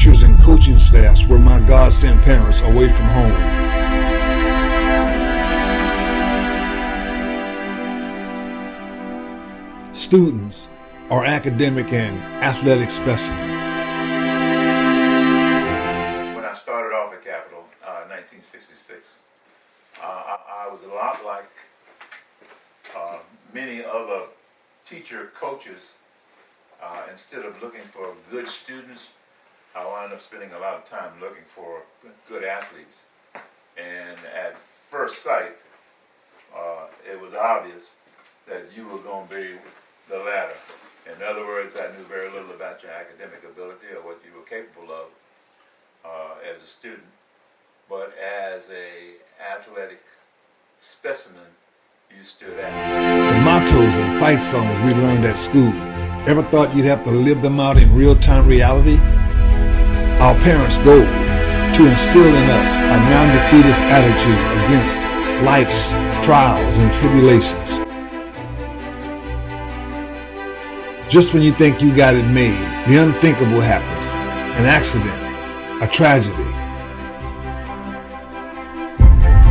teachers and coaching staffs were my God-sent parents away from home. Students are academic and athletic specimens. When I started off at Capital in 1966, I was a lot like many other teacher coaches. Instead of looking for good students, I wound up spending a lot of time looking for good athletes. And at first sight, it was obvious that you were going to be the latter. In other words, I knew very little about your academic ability or what you were capable of as a student, but as a athletic specimen, you stood out. The mottos and fight songs we learned at school, ever thought you'd have to live them out in real-time reality? Our parents' goal, to instill in us a non-defeatist attitude against life's trials and tribulations. Just when you think you got it made, the unthinkable happens. An accident, a tragedy.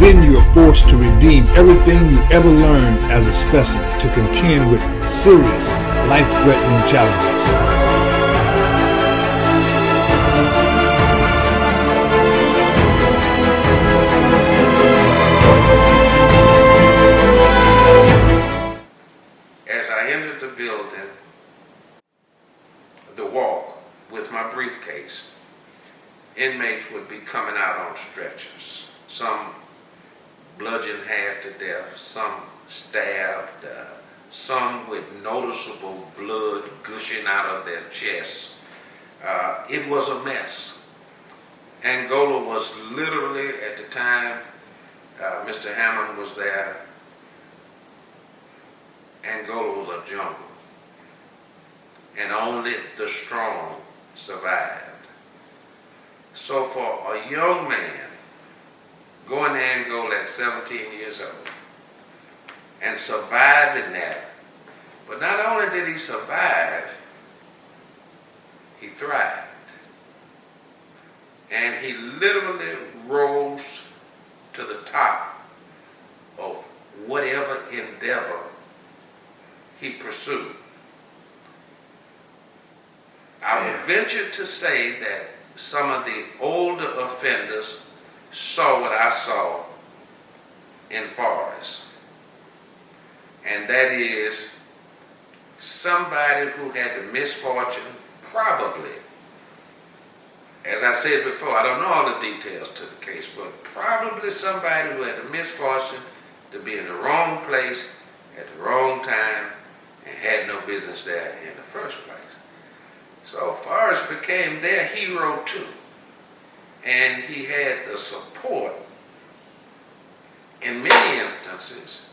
Then you are forced to redeem everything you ever learned as a specimen to contend with serious, life-threatening challenges. As I entered the building, the walk with my briefcase, inmates would be coming out on stretchers. Some bludgeoned half to death, some stabbed, some with noticeable blood gushing out of their chests. It was a mess. Angola was literally, at the time Mr. Hammond was there, Angola was a jungle. And only the strong survived. So for a young man going to Angola at 17 years old and surviving that, but not only did he survive, he thrived. And he literally rose to the top of whatever endeavor he pursued. I would venture to say that some of the older offenders saw what I saw in Forrest. And that is somebody who had the misfortune, probably, as I said before, I don't know all the details to the case, but probably somebody who had the misfortune to be in the wrong place at the wrong time and had no business there in the first place. So Forrest became their hero too. And he had the support, in many instances,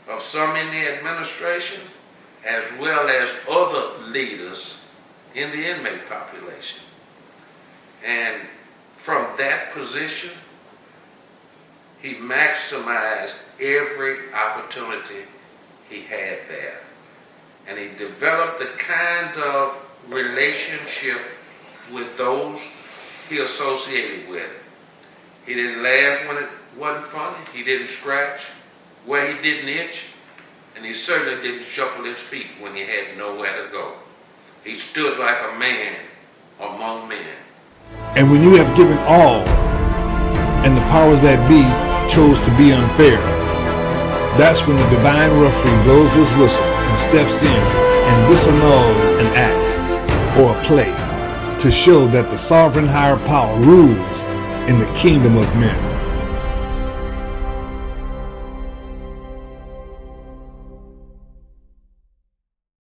of some in the administration as well as other leaders in the inmate population. And from that position, he maximized every opportunity he had there. And he developed the kind of relationship with those he associated with. He didn't laugh when it wasn't funny. He didn't scratch where he didn't itch. And he certainly didn't shuffle his feet when he had nowhere to go. He stood like a man among men. And when you have given all, and the powers that be chose to be unfair, that's when the divine referee blows his whistle and steps in and disannuls an act or a play to show that the sovereign higher power rules in the kingdom of men.